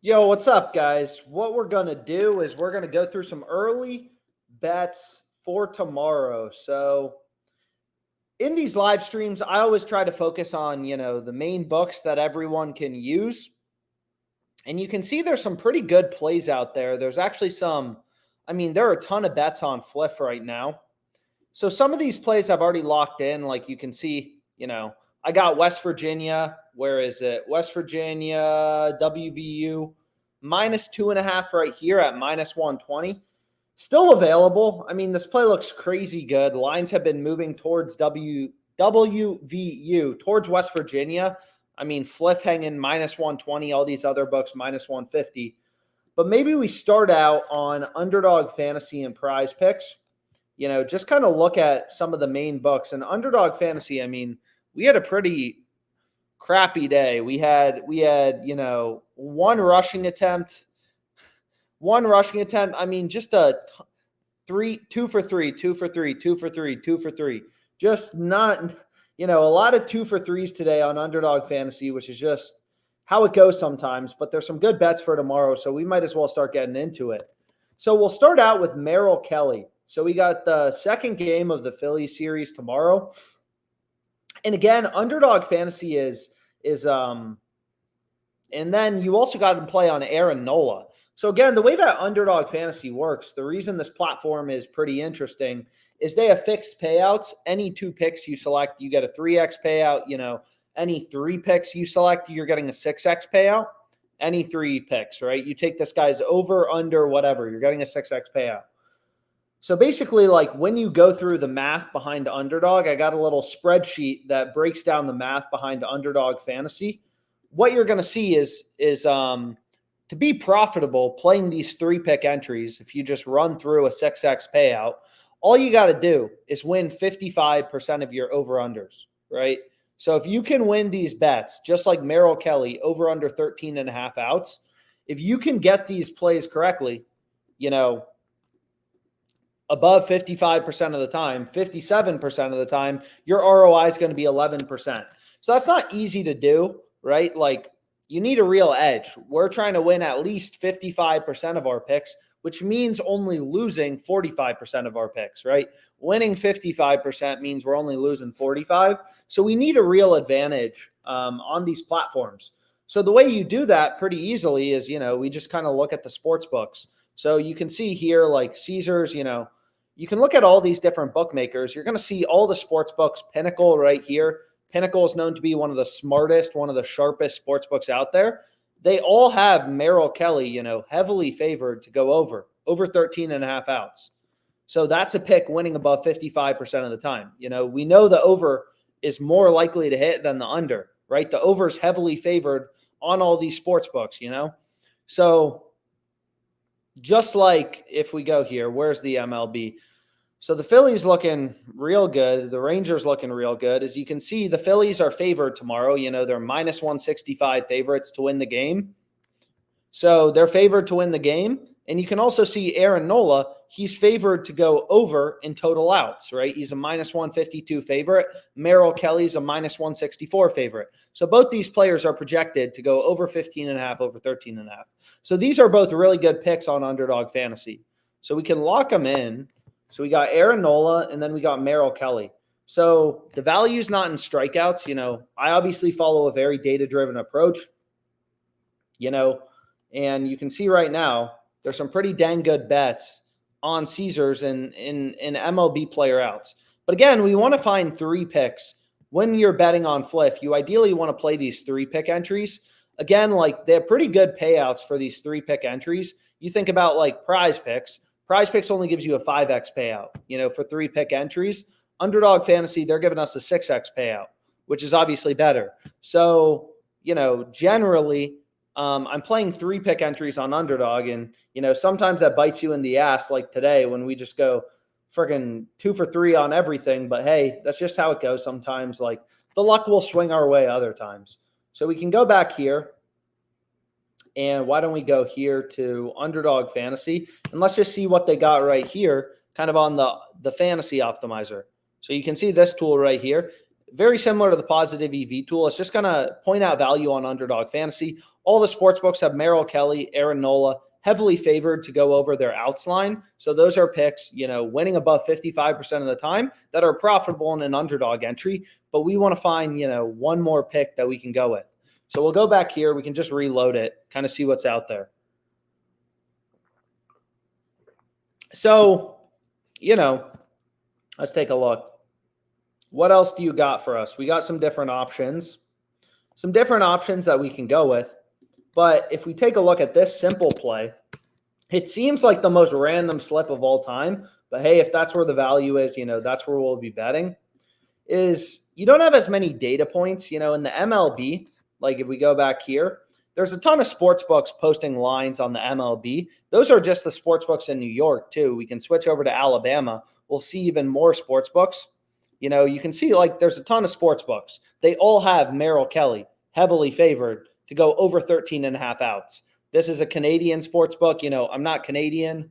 Yo, what's up, guys? What we're going to do is we're going to go through some early bets for tomorrow. So, in these live streams, I always try to focus on, the main books that everyone can use. And you can see there's some pretty good plays out there. There's actually there are a ton of bets on Fliff right now. So, some of these plays I've already locked in. Like you can see, I got West Virginia. Where is it? West Virginia, WVU, -2.5 right here at -120. Still available. I mean, this play looks crazy good. Lines have been moving towards WVU, towards West Virginia. I mean, Fliff hanging -120, all these other books -150. But maybe we start out on Underdog Fantasy and PrizePicks. Just kind of look at some of the main books. And Underdog Fantasy, I mean, we had a pretty crappy day. We had one rushing attempt. I mean, just two for three. Just not, a lot of 2 for 3s today on Underdog Fantasy, which is just how it goes sometimes. But there's some good bets for tomorrow, so we might as well start getting into it. So we'll start out with Merrill Kelly. So we got the second game of the Philly series tomorrow. And again, Underdog Fantasy is and then you also got to play on Aaron Nola. So again, the way that Underdog Fantasy works, the reason this platform is pretty interesting is they have fixed payouts. Any 2 picks you select, you get a 3x payout. Any 3 picks you select, you're getting a 6x payout. Any 3 picks, right? You take this guy's over, under, whatever, you're getting a 6x payout. So basically, like when you go through the math behind Underdog, I got a little spreadsheet that breaks down the math behind Underdog Fantasy. What you're going to see is to be profitable playing these 3-pick entries, if you just run through a 6x payout, all you got to do is win 55% of your over-unders, right? So if you can win these bets, just like Merrill Kelly, over under 13.5 outs, if you can get these plays correctly, above 55% of the time, 57% of the time, your ROI is going to be 11%. So that's not easy to do, right? Like you need a real edge. We're trying to win at least 55% of our picks, which means only losing 45% of our picks, right? Winning 55% means we're only losing 45. So we need a real advantage on these platforms. So the way you do that pretty easily is, we just kind of look at the sports books. So you can see here like Caesars, you can look at all these different bookmakers. You're going to see all the sports books. Pinnacle right here. Pinnacle is known to be one of the smartest, one of the sharpest sports books out there. They all have Merrill Kelly, heavily favored to go over 13.5 outs. So that's a pick winning above 55% of the time. We know the over is more likely to hit than the under, right? The over is heavily favored on all these sports books, So just like if we go here, where's the MLB? So the Phillies looking real good. The Rangers looking real good. As you can see, the Phillies are favored tomorrow. They're -165 favorites to win the game. So they're favored to win the game. And you can also see Aaron Nola, he's favored to go over in total outs, right? He's a -152 favorite. Merrill Kelly's a -164 favorite. So both these players are projected to go over 15.5, over 13.5. So these are both really good picks on Underdog Fantasy. So we can lock them in. So we got Aaron Nola, and then we got Merrill Kelly. So the value's not in strikeouts. I obviously follow a very data-driven approach, and you can see right now there's some pretty dang good bets on Caesars and in MLB player outs. But again, we want to find 3 picks. When you're betting on Fliff, you ideally want to play these 3-pick entries. Again, like they have pretty good payouts for these 3-pick entries. You think about like PrizePicks. PrizePicks only gives you a 5x payout, for 3-pick entries. Underdog Fantasy, they're giving us a 6x payout, which is obviously better. So, generally, I'm playing 3-pick entries on Underdog, and, sometimes that bites you in the ass, like today when we just go freaking 2 for 3 on everything. But hey, that's just how it goes sometimes. Like the luck will swing our way other times. So we can go back here. And why don't we go here to Underdog Fantasy, and let's just see what they got right here, kind of on the fantasy optimizer. So you can see this tool right here. very similar to the positive EV tool. It's just going to point out value on Underdog Fantasy. All the sports books have Merrill Kelly, Aaron Nola, heavily favored to go over their outs line. So those are picks, winning above 55% of the time that are profitable in an underdog entry. But we want to find, one more pick that we can go with. So we'll go back here. We can just reload it, kind of see what's out there. So, let's take a look. What else do you got for us? We got some different options that we can go with. But if we take a look at this simple play, it seems like the most random slip of all time. But hey, if that's where the value is, that's where we'll be betting. Is you don't have as many data points, in the MLB. Like if we go back here, there's a ton of sports books posting lines on the MLB. Those are just the sports books in New York too. We can switch over to Alabama. We'll see even more sports books. You can see like there's a ton of sports books. They all have Merrill Kelly heavily favored to go over 13.5 outs. This is a Canadian sports book. I'm not Canadian,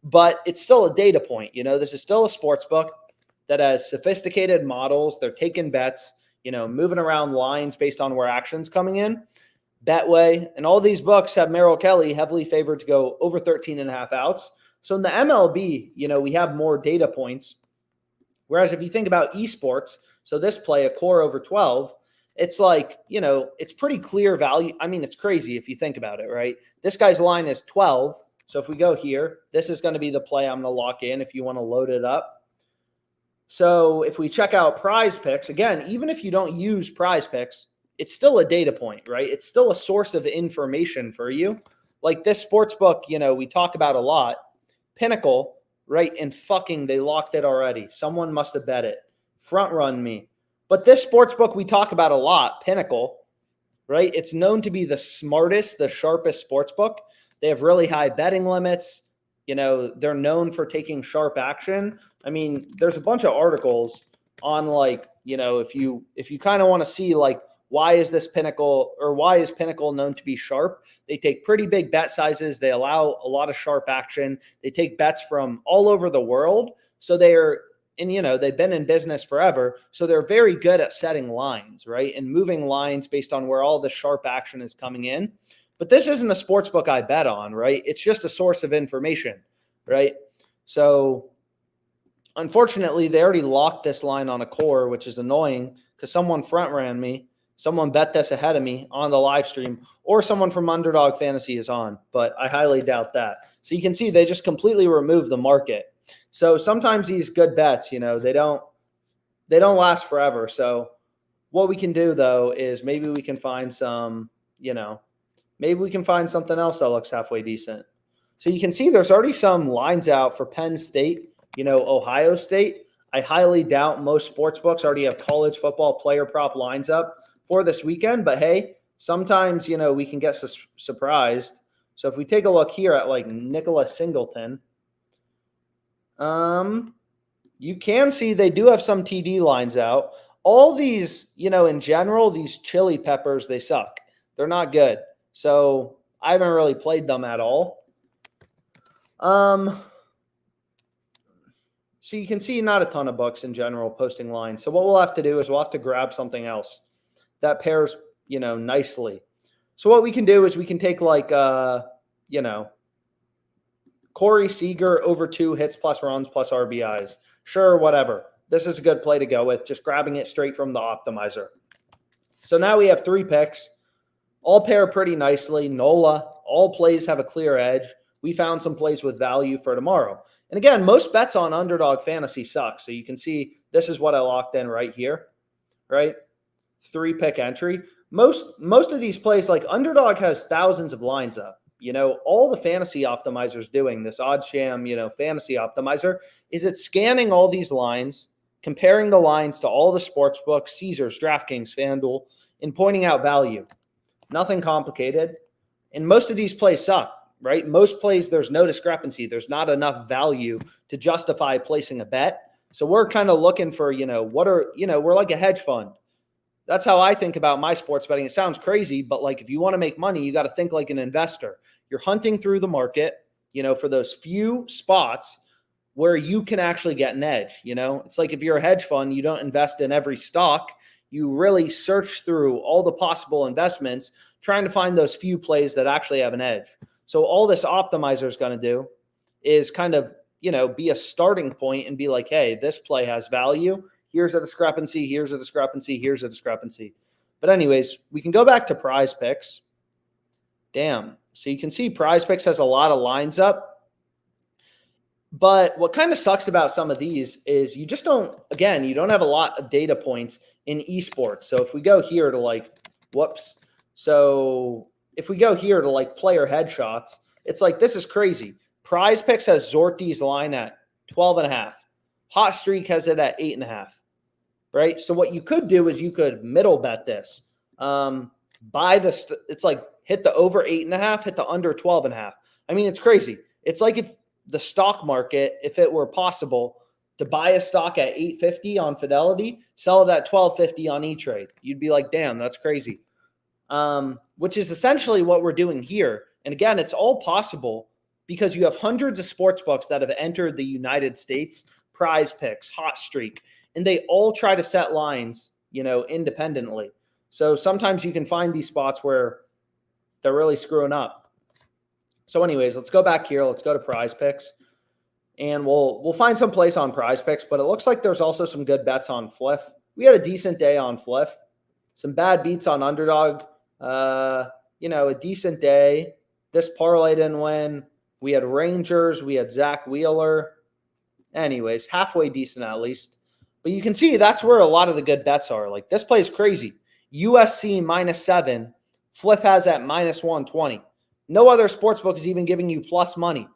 but it's still a data point. This is still a sports book that has sophisticated models. They're taking bets, moving around lines based on where action's coming in. Betway, and all these books have Merrill Kelly heavily favored to go over 13.5 outs. So in the MLB, we have more data points. Whereas if you think about esports, so this play, a core over 12, it's like, it's pretty clear value. I mean, it's crazy if you think about it, right? This guy's line is 12. So if we go here, this is going to be the play I'm going to lock in if you want to load it up. So if we check out PrizePicks, again, even if you don't use PrizePicks, it's still a data point, right? It's still a source of information for you. Like this sports book, we talk about a lot. Pinnacle, right? And they locked it already. Someone must have bet it. Front run me. But this sports book we talk about a lot, Pinnacle, right? It's known to be the smartest, the sharpest sports book. They have really high betting limits. They're known for taking sharp action. I mean, there's a bunch of articles on like, if you kind of want to see like, why is Pinnacle known to be sharp? They take pretty big bet sizes. They allow a lot of sharp action. They take bets from all over the world. So they've been in business forever. So they're very good at setting lines, right? And moving lines based on where all the sharp action is coming in. But this isn't a sports book I bet on, right? It's just a source of information, right? So unfortunately, they already locked this line on a core, which is annoying because someone front ran me. Someone bet this ahead of me on the live stream, or someone from Underdog Fantasy is on, but I highly doubt that. So you can see they just completely remove the market. So sometimes these good bets, they don't last forever. So what we can do though is maybe we can find something else that looks halfway decent. So you can see there's already some lines out for Penn State, Ohio State. I highly doubt most sports books already have college football player prop lines up for this weekend, but hey, sometimes, we can get surprised. So if we take a look here at like Nicholas Singleton, you can see they do have some TD lines out. All these, in general, these chili peppers, they suck. They're not good. So I haven't really played them at all. So you can see not a ton of books in general posting lines. So what we'll have to do is we'll have to grab something else that pairs, nicely. So what we can do is we can take like, Corey Seager over 2 hits plus runs plus RBIs. Sure, whatever. This is a good play to go with, just grabbing it straight from the optimizer. So now we have 3 picks. All pair pretty nicely. Nola, all plays have a clear edge. We found some plays with value for tomorrow. And again, most bets on Underdog Fantasy suck. So you can see this is what I locked in right here, right? 3-pick entry. Most of these plays, like Underdog has thousands of lines up. All the fantasy optimizers doing this OddsJam, fantasy optimizer is it's scanning all these lines, comparing the lines to all the sports books, Caesars, DraftKings, FanDuel, and pointing out value. Nothing complicated. And most of these plays suck, right? Most plays, there's no discrepancy. There's not enough value to justify placing a bet. So we're kind of looking for, we're like a hedge fund. That's how I think about my sports betting. It sounds crazy, but like if you want to make money, you got to think like an investor. You're hunting through the market, for those few spots where you can actually get an edge. It's like if you're a hedge fund, you don't invest in every stock. You really search through all the possible investments, trying to find those few plays that actually have an edge. So all this optimizer is going to do is kind of, be a starting point and be like, hey, this play has value. Here's a discrepancy. Here's a discrepancy. Here's a discrepancy. But anyways, we can go back to PrizePicks. Damn. So you can see PrizePicks has a lot of lines up. But what kind of sucks about some of these is you just don't, again, you don't have a lot of data points in esports. So if we go here to So if we go here to player headshots, it's like, this is crazy. PrizePicks has Zorti's line at 12.5. Hot Streak has it at 8.5. Right? So what you could do is you could middle bet this. It's like hit the over 8.5, hit the under 12.5. I mean, it's crazy. It's like if the stock market, if it were possible to buy a stock at 850 on Fidelity, sell it at 1250 on E-Trade. You'd be like, damn, that's crazy. Which is essentially what we're doing here. And again, it's all possible because you have hundreds of sports books that have entered the United States, PrizePicks, Hot Streak, and they all try to set lines, independently. So sometimes you can find these spots where they're really screwing up. So anyways, let's go back here. Let's go to PrizePicks, and we'll find some place on PrizePicks, but it looks like there's also some good bets on Fliff. We had a decent day on Fliff. Some bad beats on Underdog. A decent day. This parlay didn't win. We had Rangers. We had Zach Wheeler. Anyways, halfway decent at least. But you can see that's where a lot of the good bets are. Like, this play is crazy. USC -7. Fliff has at -120. No other sportsbook is even giving you plus money.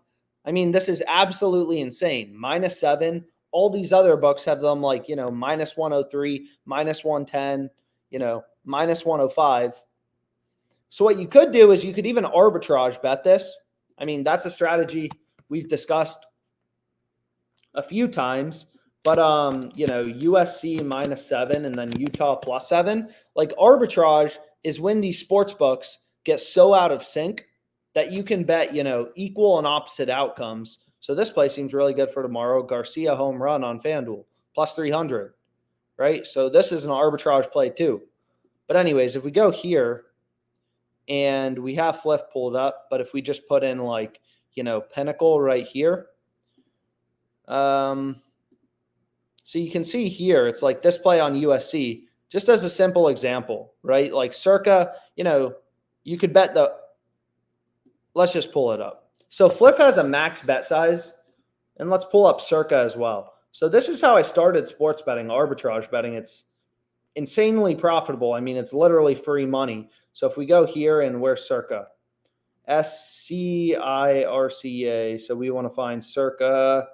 I mean, this is absolutely insane. -7. All these other books have them -103, -110, -105. So what you could do is you could even arbitrage bet this. I mean, that's a strategy we've discussed a few times. But, USC -7 and then Utah +7. Like, arbitrage is when these sports books get so out of sync that you can bet, equal and opposite outcomes. So this play seems really good for tomorrow. Garcia home run on FanDuel, +300, right? So this is an arbitrage play too. But anyways, if we go here and we have Fliff pulled up, but if we just put in Pinnacle right here. So you can see here, it's like this play on USC, just as a simple example, right? Like circa, you could bet let's just pull it up. So Fliff has a max bet size, and let's pull up circa as well. So this is how I started sports betting, arbitrage betting. It's insanely profitable. I mean, it's literally free money. So if we go here and where's circa? SCIRCA. So we want to find circa.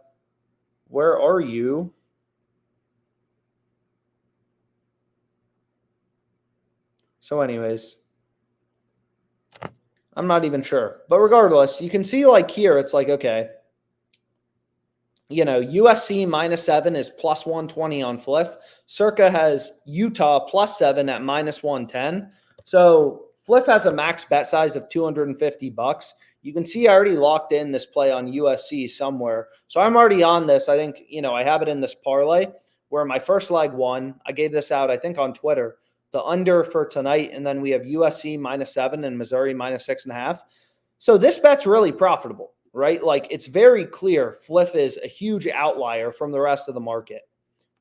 Where are you? So anyways, I'm not even sure. But regardless, you can see here, it's like, okay, USC -7 is +120 on Fliff. Circa has Utah +7 at -110. So Fliff has a max bet size of $250. You can see I already locked in this play on USC somewhere. So I'm already on this. I think, I have it in this parlay where my first leg won. I gave this out, I think, on Twitter. The under for tonight, and then we have USC -7 and Missouri -6.5. So this bet's really profitable, right? Like, it's very clear Fliff is a huge outlier from the rest of the market,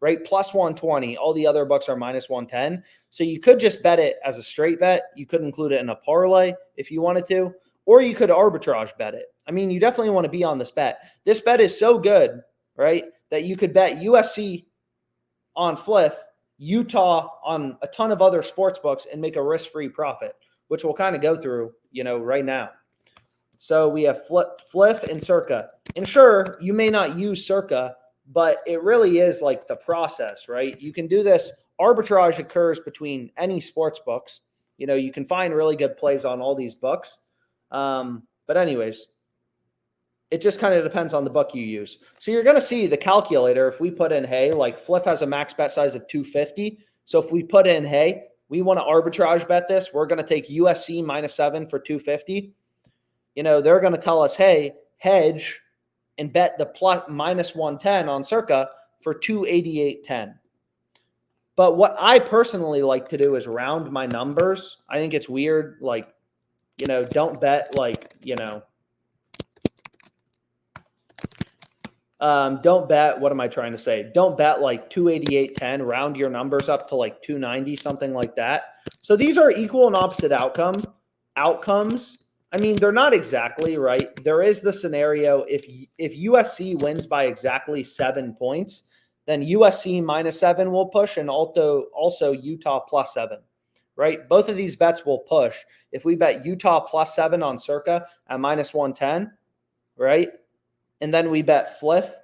right? +120. All the other books are -110. So you could just bet it as a straight bet. You could include it in a parlay if you wanted to, or you could arbitrage bet it. I mean, you definitely want to be on this bet. This bet is so good, right, that you could bet USC on Fliff, Utah on a ton of other sports books, and make a risk-free profit, which we'll kind of go through, right now. So we have Fliff and Circa. And sure, you may not use Circa, but it really is like the process, right? You can do this. Arbitrage occurs between any sports books. You can find really good plays on all these books. But anyways, it just kind of depends on the book you use. So you're going to see the calculator. If we put in, hey, like Fliff has a max bet size of 250. So if we put in, hey, we want to arbitrage bet this, we're going to take USC -7 for 250. They're going to tell us, hey, hedge and bet the minus 110 on Circa for 288.10. But what I personally like to do is round my numbers. I think it's weird. Like, don't bet like, don't bet, what am I trying to say? Don't bet like 288.10, round your numbers up to like 290, something like that. So these are equal and opposite outcomes. I mean, they're not exactly right. There is the scenario if USC wins by exactly 7 points, then USC -7 will push, and also Utah +7, right? Both of these bets will push. If we bet Utah +7 on Circa at -110, right? And then we bet Fliff,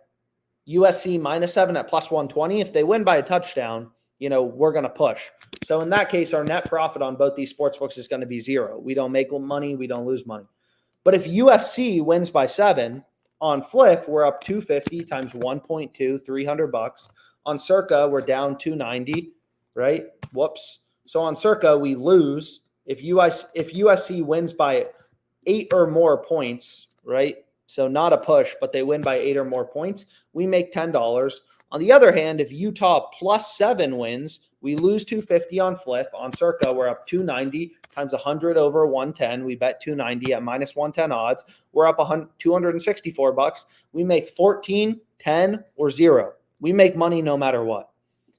USC -7 at +120. If they win by a touchdown, we're going to push. So in that case, our net profit on both these sportsbooks is going to be 0. We don't make money. We don't lose money. But if USC wins by 7 on Fliff, we're up 250 times 1.2, $300. On Circa, we're down 290, right? Whoops. So on Circa, we lose. If USC wins by 8 or more points, right? So not a push, but they win by 8 or more points, we make $10. On the other hand, if Utah +7 wins, we lose 250 on Fliff. On Circa, we're up 290 times 100 over 110. We bet 290 at -110 odds. We're up $264. We make 14, 10, or 0. We make money no matter what.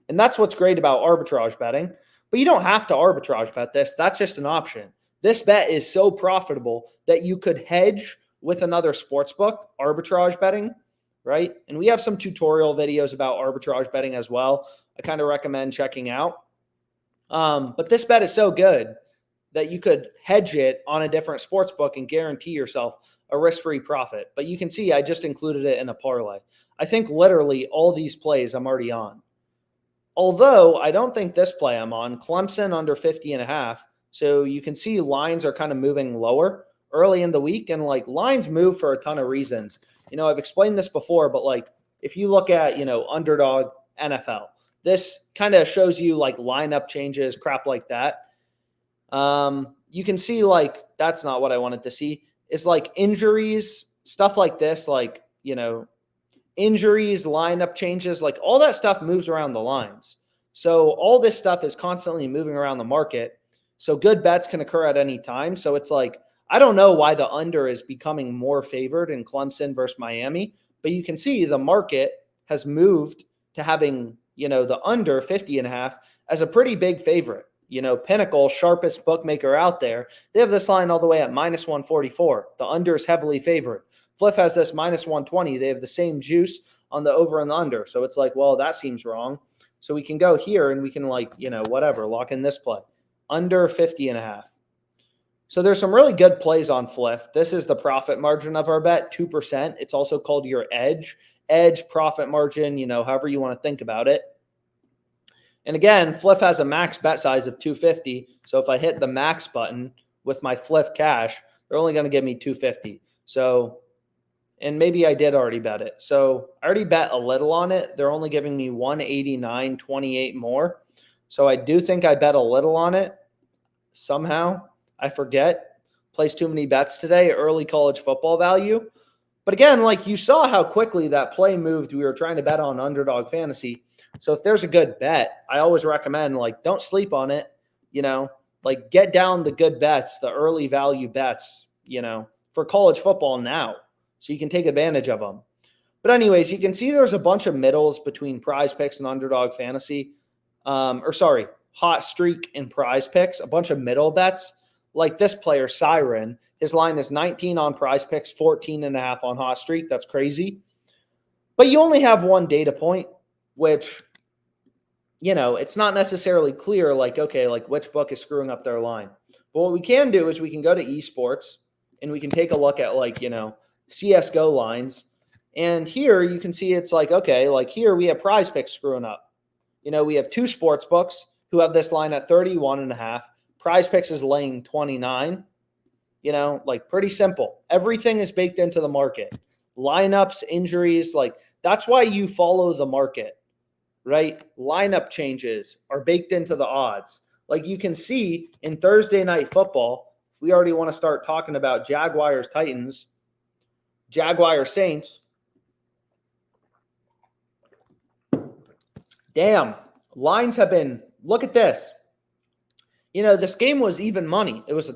And that's what's great about arbitrage betting. But you don't have to arbitrage bet this. That's just an option. This bet is so profitable that you could hedge with another sports book, arbitrage betting, right? And we have some tutorial videos about arbitrage betting as well. I kind of recommend checking out. But this bet is so good that you could hedge it on a different sports book and guarantee yourself a risk-free profit. But you can see I just included it in a parlay. I think literally all these plays I'm already on. Although I don't think this play I'm on, Clemson under 50.5. So you can see lines are kind of moving lower early in the week, and like lines move for a ton of reasons. I've explained this before, but like if you look at, Underdog NFL, this kind of shows you like lineup changes, crap like that. You can see like that's not what I wanted to see. It's like injuries, stuff like this, like, injuries, lineup changes, like all that stuff moves around the lines. So all this stuff is constantly moving around the market. So good bets can occur at any time. So it's like, I don't know why the under is becoming more favored in Clemson versus Miami, but you can see the market has moved to having, the under 50.5 as a pretty big favorite. Pinnacle, sharpest bookmaker out there, they have this line all the way at -144. The under is heavily favored. Fliff has this -120. They have the same juice on the over and the under. So it's like, well, that seems wrong. So we can go here and we can like, whatever, lock in this play. Under 50.5. So there's some really good plays on Fliff. This is the profit margin of our bet, 2%. It's also called your edge profit margin, however you want to think about it. And again, Fliff has a max bet size of 250. So if I hit the max button with my Fliff cash, they're only going to give me 250. So, and maybe I did already bet it. So I already bet a little on it. They're only giving me 189.28 more. So I do think I bet a little on it somehow. I forget. Placed too many bets today. Early college football value. But again, like you saw how quickly that play moved. We were trying to bet on Underdog Fantasy. So if there's a good bet, I always recommend like don't sleep on it. Like get down the good bets, the early value bets, for college football now. So you can take advantage of them. But anyways, you can see there's a bunch of middles between PrizePicks and Underdog Fantasy. Hot Streak and PrizePicks, a bunch of middle bets. Like this player, Siren, his line is 19 on PrizePicks, 14.5 on Hot Streak. That's crazy. But you only have one data point, which, it's not necessarily clear, like, okay, like which book is screwing up their line. But what we can do is we can go to Esports and we can take a look at like, CSGO lines. And here you can see it's like, okay, like here we have PrizePicks screwing up. We have two sports books who have this line at 31.5. PrizePicks is laying 29. Like pretty simple. Everything is baked into the market. Lineups, injuries, like that's why you follow the market, right? Lineup changes are baked into the odds. Like you can see in Thursday night football, we already want to start talking about Jaguars, Titans, Jaguars, Saints. Damn, lines have been, look at this. This game was even money. It was a,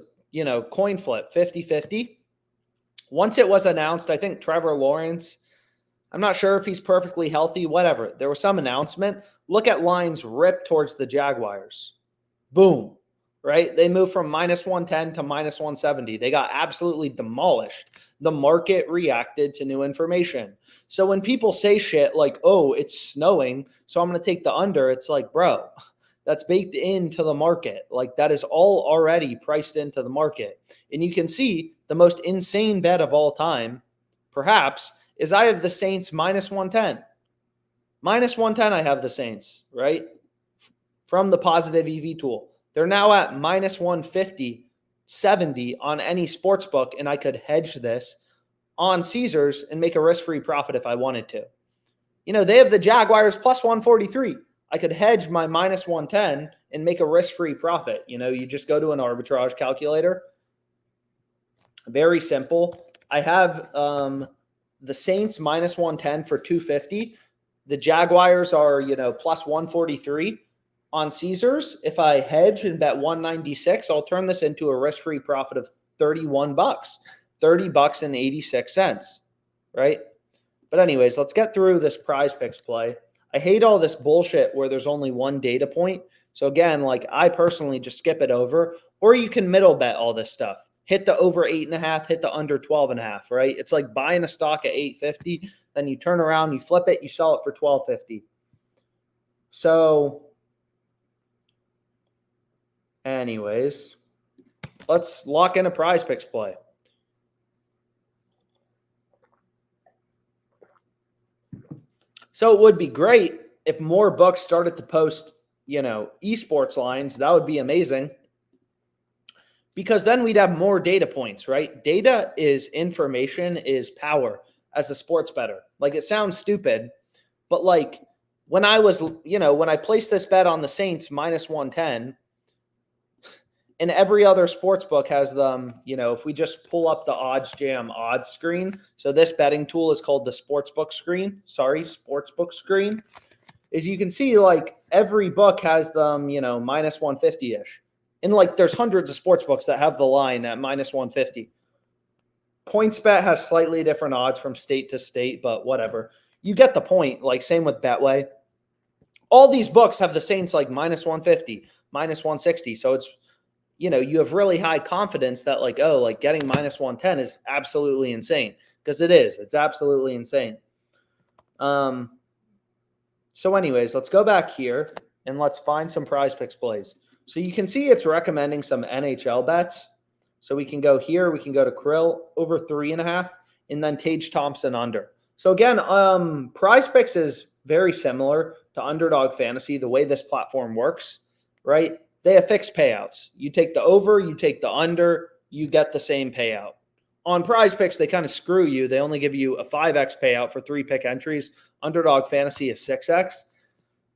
coin flip, 50-50. Once it was announced, I think Trevor Lawrence, I'm not sure if he's perfectly healthy, whatever. There was some announcement. Look at lines rip towards the Jaguars. Boom, right? They moved from -110 to -170. They got absolutely demolished. The market reacted to new information. So when people say shit like, oh, it's snowing, so I'm going to take the under, it's like, bro, that's baked into the market. Like, that is all already priced into the market. And you can see the most insane bet of all time, perhaps, is I have the Saints -110. -110, I have the Saints, right? From the positive EV tool. They're now at -150, 70 on any sports book, and I could hedge this on Caesars and make a risk-free profit if I wanted to. They have the Jaguars +143. I could hedge my -110 and make a risk-free profit. You just go to an arbitrage calculator. Very simple. I have the Saints -110 for 250. The Jaguars are, +143 on Caesars. If I hedge and bet 196, I'll turn this into a risk-free profit of $31, $30.86, right? But anyways, let's get through this PrizePicks play. I hate all this bullshit where there's only one data point. So again, I personally just skip it over, or you can middle bet all this stuff. Hit the over 8.5, hit the under 12.5, right? It's like buying a stock at 850, then you turn around, you flip it, you sell it for 12.50. So anyways, let's lock in a PrizePicks play. So it would be great if more books started to post, esports lines. That would be amazing, because then we'd have more data points, right? Data is information, is power as a sports bettor. It sounds stupid, but when I was, when I placed this bet on the Saints -110, and every other sports book has them, if we just pull up the odds jam odds screen. So this betting tool is called the sportsbook screen. Sportsbook screen. As you can see, every book has them, -150-ish. And there's hundreds of sports books that have the line at -150. PointsBet has slightly different odds from state to state, but whatever. You get the point. Same with Betway. All these books have the Saints -150, -160. So it's, you have really high confidence that getting -110 is absolutely insane, because it is. It's absolutely insane. So anyways, let's go back here and let's find some PrizePicks plays. So you can see it's recommending some NHL bets. So we can go here. We can go to Krill over 3.5 and then Tage Thompson under. So again, PrizePicks is very similar to Underdog Fantasy, the way this platform works, right? They have fixed payouts. You take the over, you take the under, you get the same payout. On PrizePicks, they kind of screw you. They only give you a 5x payout for 3-pick entries. Underdog Fantasy is 6x.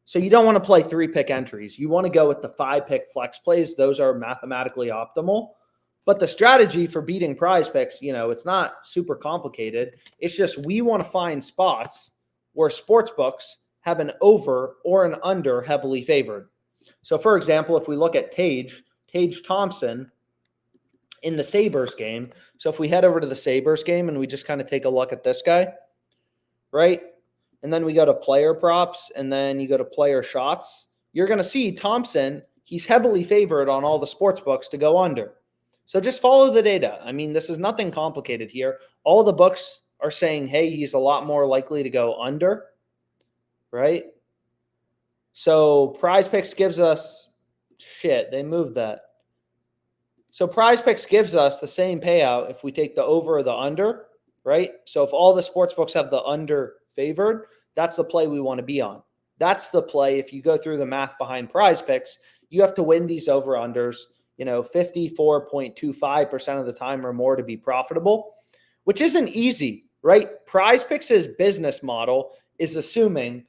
So you don't want to play 3-pick entries. You want to go with the 5-pick flex plays. Those are mathematically optimal. But the strategy for beating PrizePicks, it's not super complicated. It's just we want to find spots where sportsbooks have an over or an under heavily favored. So, for example, if we look at Tage Thompson in the Sabres game. So if we head over to the Sabres game and we just kind of take a look at this guy, right? And then we go to player props and then you go to player shots. You're going to see Thompson, he's heavily favored on all the sports books to go under. So just follow the data. I mean, this is nothing complicated here. All the books are saying, hey, he's a lot more likely to go under, right? So PrizePicks gives us, they moved that. So PrizePicks gives us the same payout if we take the over or the under, right? So if all the sports books have the under favored, that's the play we want to be on. That's the play. If you go through the math behind PrizePicks, you have to win these over-unders, 54.25% of the time or more to be profitable, which isn't easy, right? PrizePicks' business model is assuming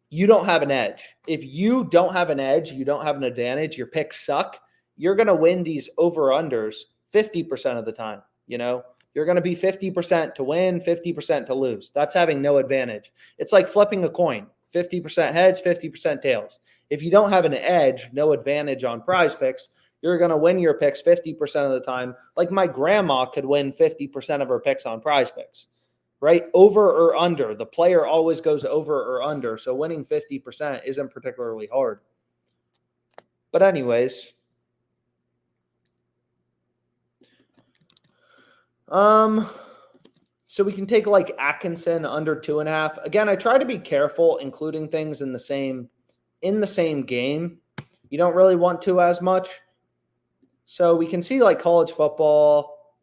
you don't have an edge. If you don't have an edge, you don't have an advantage, your picks suck, you're going to win these over-unders 50% of the time, You're going to be 50% to win, 50% to lose. That's having no advantage. It's like flipping a coin. 50% heads, 50% tails. If you don't have an edge, no advantage on PrizePicks, you're going to win your picks 50% of the time. Like my grandma could win 50% of her picks on PrizePicks, right? Over or under. The player always goes over or under. So winning 50% isn't particularly hard. But anyways, so we can take like Atkinson under 2.5. Again, I try to be careful including things in the same game. You don't really want to as much. So we can see like college football.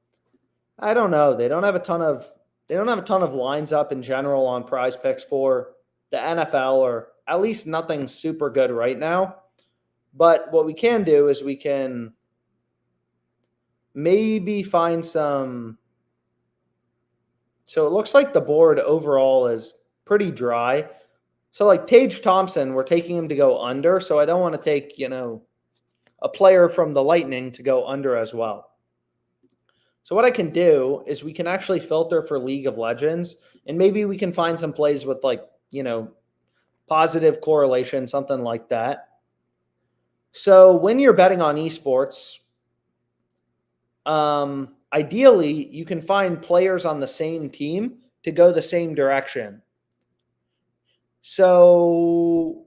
I don't know. They don't have a ton of lines up in general on PrizePicks for the NFL, or at least nothing super good right now. But what we can do is we can maybe find some. So it looks like the board overall is pretty dry. So like Tage Thompson, we're taking him to go under. So I don't want to take, a player from the Lightning to go under as well. So what I can do is we can actually filter for League of Legends, and maybe we can find some plays with like, positive correlation, something like that. So when you're betting on esports, ideally you can find players on the same team to go the same direction. So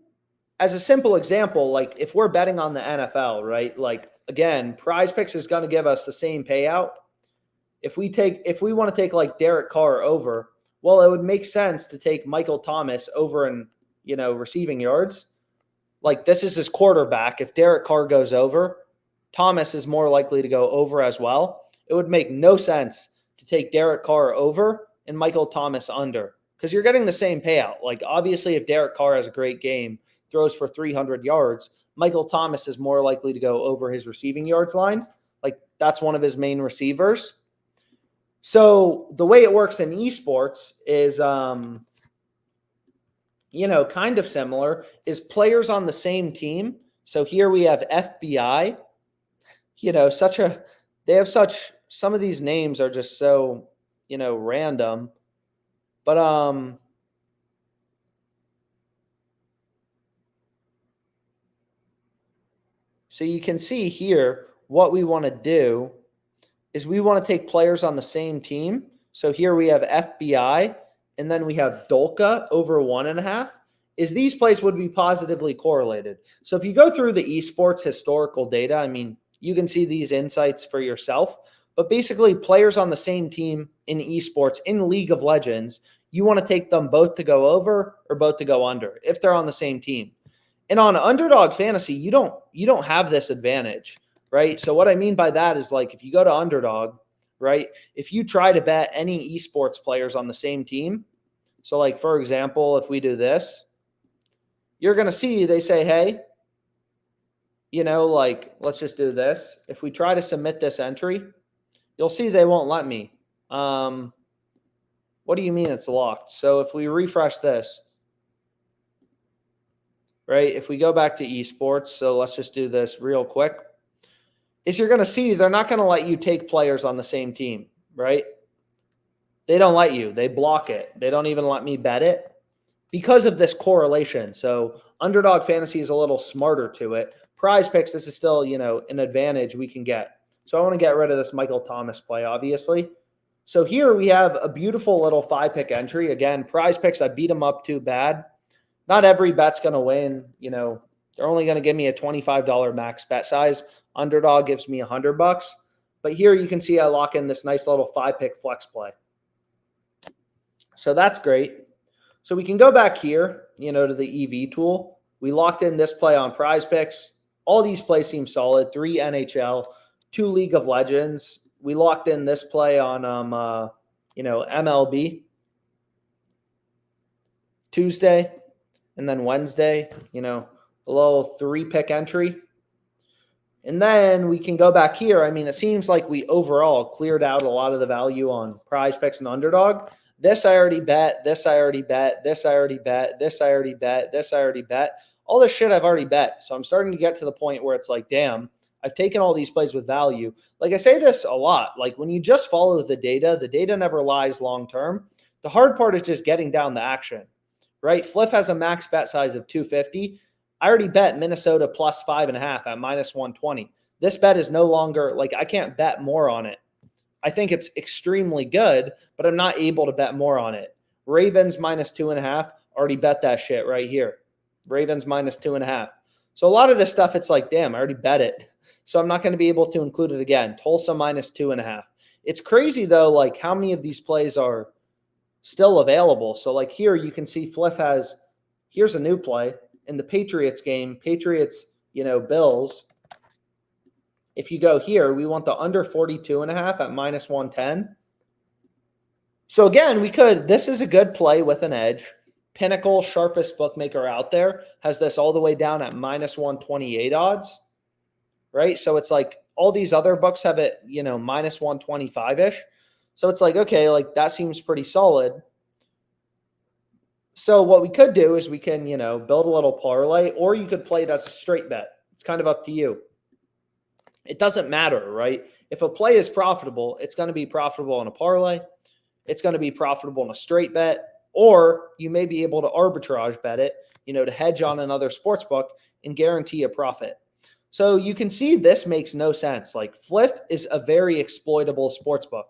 as a simple example, like if we're betting on the NFL, right? Like again, PrizePicks is going to give us the same payout. If we want to take like Derek Carr over, well, it would make sense to take Michael Thomas over in, receiving yards. Like this is his quarterback. If Derek Carr goes over, Thomas is more likely to go over as well. It would make no sense to take Derek Carr over and Michael Thomas under, because you're getting the same payout. Like obviously if Derek Carr has a great game, throws for 300 yards, Michael Thomas is more likely to go over his receiving yards line. Like that's one of his main receivers. So the way it works in esports is, kind of similar, is players on the same team. So here we have FBI, some of these names are just so, random, but, so you can see here, what we want to do is we want to take players on the same team. So here we have FBI, and then we have Dolka over 1.5. Is these plays would be positively correlated. So if you go through the esports historical data, I mean, you can see these insights for yourself. But basically, players on the same team in esports, in League of Legends, you want to take them both to go over or both to go under if they're on the same team. And on Underdog Fantasy, you don't have this advantage, right? So what I mean by that is like if you go to Underdog, right? If you try to bet any esports players on the same team, so like for example, if we do this, you're going to see they say, hey, let's just do this. If we try to submit this entry, you'll see they won't let me. What do you mean it's locked? So if we refresh this, right, if we go back to esports, so let's just do this real quick, is you're going to see they're not going to let you take players on the same team, right? They don't let you. They block it. They don't even let me bet it because of this correlation. So Underdog Fantasy is a little smarter to it. PrizePicks, this is still, an advantage we can get. So I want to get rid of this Michael Thomas play, obviously. So here we have a beautiful little 5-pick entry. Again, PrizePicks, I beat them up too bad. Not every bet's going to win. They're only going to give me a $25 max bet size. Underdog gives me $100. But here you can see I lock in this nice little 5-pick flex play. So that's great. So we can go back here, to the EV tool. We locked in this play on PrizePicks. All these plays seem solid. 3 NHL, 2 League of Legends. We locked in this play on, MLB. Tuesday and then Wednesday, a little 3-pick entry. And then we can go back here. I mean, it seems like we overall cleared out a lot of the value on PrizePicks and Underdog. This I already bet, this I already bet, this I already bet, this I already bet, this I already bet. All this shit I've already bet. So I'm starting to get to the point where it's like, damn, I've taken all these plays with value. Like I say this a lot, like when you just follow the data never lies long term. The hard part is just getting down the action, right? Fliff has a max bet size of 250. I already bet Minnesota plus 5.5 at minus 120. This bet is no longer, like, I can't bet more on it. I think it's extremely good, but I'm not able to bet more on it. Ravens minus 2.5, already bet that shit right here. Ravens minus 2.5. So a lot of this stuff, it's like, damn, I already bet it. So I'm not going to be able to include it again. Tulsa minus 2.5. It's crazy, though, like how many of these plays are still available. So like here, you can see Fliff has, here's a new play in the Patriots game. Patriots, Bills. If you go here, we want the under 42.5 at minus 110. So again, this is a good play with an edge. Pinnacle, sharpest bookmaker out there, has this all the way down at minus 128 odds, right? So it's like all these other books have it, minus 125-ish. So it's like, okay, like that seems pretty solid. So what we could do is we can, build a little parlay, or you could play it as a straight bet. It's kind of up to you. It doesn't matter, right? If a play is profitable, it's going to be profitable in a parlay. It's going to be profitable in a straight bet, or you may be able to arbitrage bet it, to hedge on another sports book and guarantee a profit. So you can see this makes no sense. Like Fliff is a very exploitable sports book.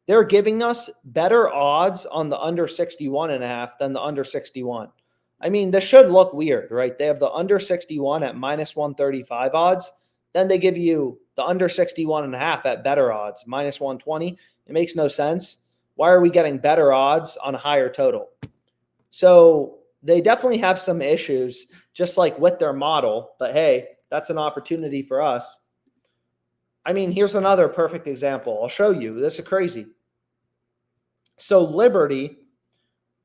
They're giving us better odds on the under 61.5 than the under 61. I mean, this should look weird, right? They have the under 61 at minus 135 odds. Then they give you the under 61.5 at better odds, minus 120. It makes no sense. Why are we getting better odds on a higher total? So they definitely have some issues, just like with their model. But hey, that's an opportunity for us. I mean, here's another perfect example. I'll show you. This is crazy. So Liberty,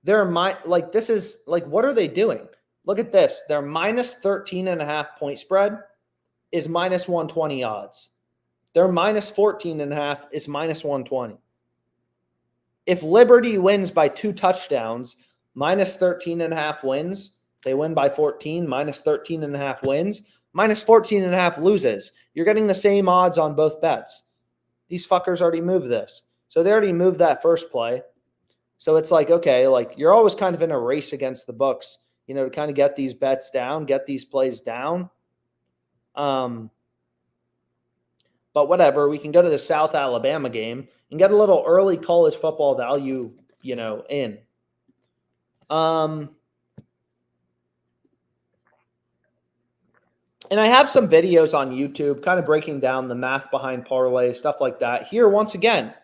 this is like, what are they doing? Look at this. Their minus 13.5 point spread is minus 120 odds. Their minus 14.5 is minus 120. If Liberty wins by 2 touchdowns, minus 13.5 wins. They win by 14, minus 13.5 wins. Minus 14.5 loses. You're getting the same odds on both bets. These fuckers already moved this. So they already moved that first play. So it's like, okay, like you're always kind of in a race against the books, to kind of get these bets down, get these plays down. But whatever, we can go to the South Alabama game and get a little early college football value, in. And I have some videos on YouTube kind of breaking down the math behind parlay, stuff like that. Here, once again,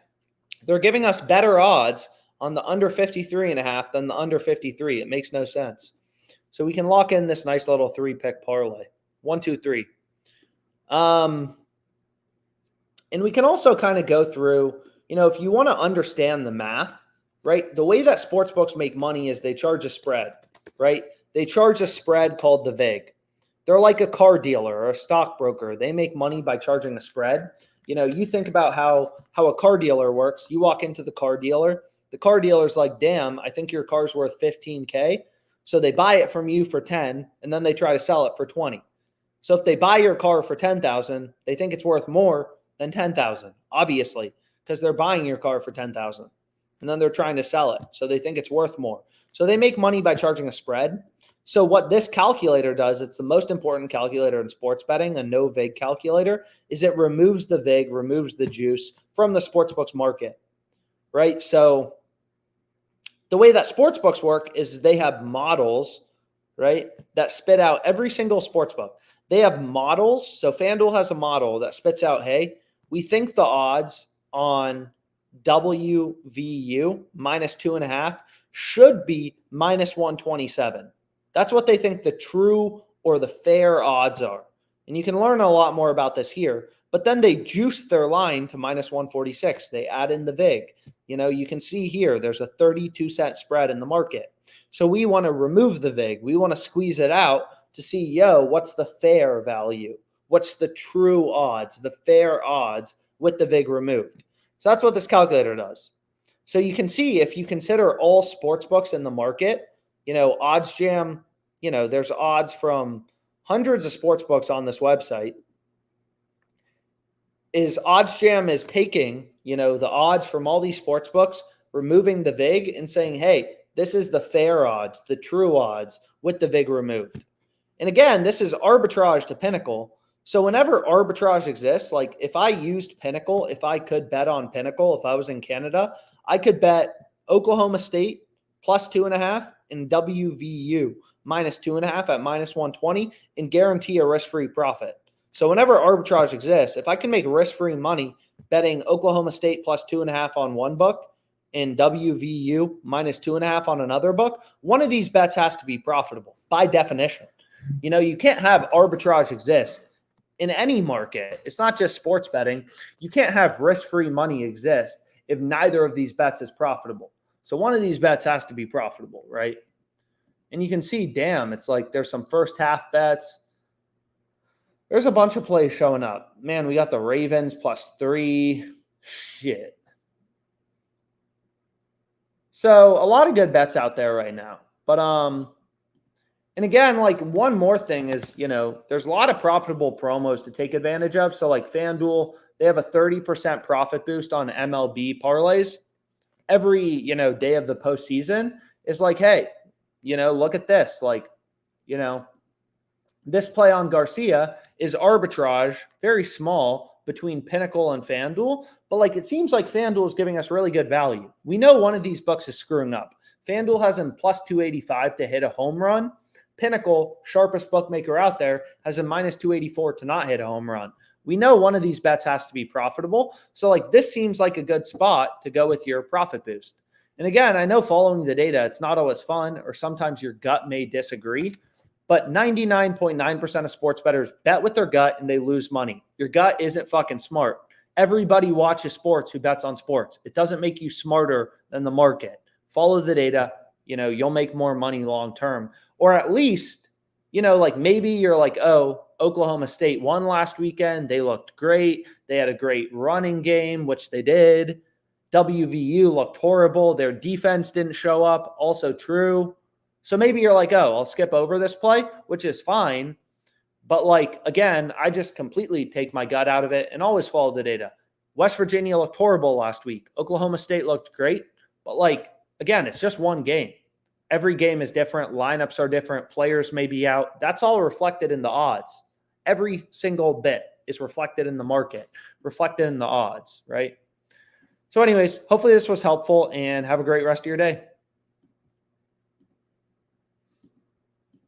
they're giving us better odds on the under 53.5 than the under 53. It makes no sense. So we can lock in this nice little 3-pick parlay. 1, 2, 3. And we can also kind of go through, if you want to understand the math, right? The way that sportsbooks make money is they charge a spread, right? They charge a spread called the VIG. They're like a car dealer or a stockbroker. They make money by charging a spread. You think about how a car dealer works. You walk into the car dealer. The car dealer's like, damn, I think your car's worth $15K. So they buy it from you for 10, and then they try to sell it for 20. So if they buy your car for 10,000, they think it's worth more than 10,000, obviously, because they're buying your car for 10,000, and then they're trying to sell it. So they think it's worth more. So they make money by charging a spread. So what this calculator does, it's the most important calculator in sports betting, a no VIG calculator, is it removes the VIG, removes the juice from the sportsbooks market, right? So the way that sportsbooks work is they have models, right, that spit out every single sportsbook. They have models. So FanDuel has a model that spits out, hey, we think the odds on WVU minus 2.5 should be minus 127. That's what they think the true or the fair odds are. And you can learn a lot more about this here. But then they juice their line to minus 146. They add in the VIG. You can see here, there's a 32-cent spread in the market. So we want to remove the VIG. We want to squeeze it out to see, what's the fair value? What's the true odds, the fair odds with the VIG removed? So that's what this calculator does. So you can see if you consider all sports books in the market, OddsJam, there's odds from hundreds of sports books on this website. OddsJam is taking, the odds from all these sports books, removing the VIG and saying, hey, This is the fair odds, the true odds with the VIG removed. And again, this is arbitrage to Pinnacle. So whenever arbitrage exists, like if I used Pinnacle, if I could bet on Pinnacle, if I was in Canada, I could bet Oklahoma State plus 2.5 and WVU minus 2.5 at minus 120 and guarantee a risk-free profit. So whenever arbitrage exists, if I can make risk-free money betting Oklahoma State plus 2.5 on one book and WVU minus 2.5 on another book, one of these bets has to be profitable by definition. You know, you can't have arbitrage exist in any market. It's not just sports betting. You can't have risk-free money exist if neither of these bets is profitable. So one of these bets has to be profitable, right? And you can see, damn, it's like there's some first half bets. There's a bunch of plays showing up. Man, we got the Ravens plus 3. Shit. So a lot of good bets out there right now. But and again, like one more thing is, you know, there's a lot of profitable promos to take advantage of. So like FanDuel, they have a 30% profit boost on MLB parlays. Every, you know, day of the postseason is like, hey, you know, look at this. Like, you know, this play on Garcia is arbitrage, very small between Pinnacle and FanDuel. But like, it seems like FanDuel is giving us really good value. We know one of these books is screwing up. FanDuel has him plus 285 to hit a home run. Pinnacle, sharpest bookmaker out there, has a minus 284 to not hit a home run. We know one of these bets has to be profitable. So like this seems like a good spot to go with your profit boost. And again, I know following the data, it's not always fun, or sometimes your gut may disagree, but 99.9% of sports bettors bet with their gut and they lose money. Your gut isn't fucking smart. Everybody watches sports who bets on sports. It doesn't make you smarter than the market. Follow the data. You know, you'll make more money long-term, or at least, you know, like maybe you're like, oh, Oklahoma State won last weekend. They looked great. They had a great running game, which they did. WVU looked horrible. Their defense didn't show up. Also true. So maybe you're like, oh, I'll skip over this play, which is fine. But like, again, I just completely take my gut out of it and always follow the data. West Virginia looked horrible last week. Oklahoma State looked great. But like, again, it's just one game. Every game is different. Lineups are different. Players may be out. That's all reflected in the odds. Every single bit is reflected in the market, reflected in the odds, right? So anyways, hopefully this was helpful and have a great rest of your day.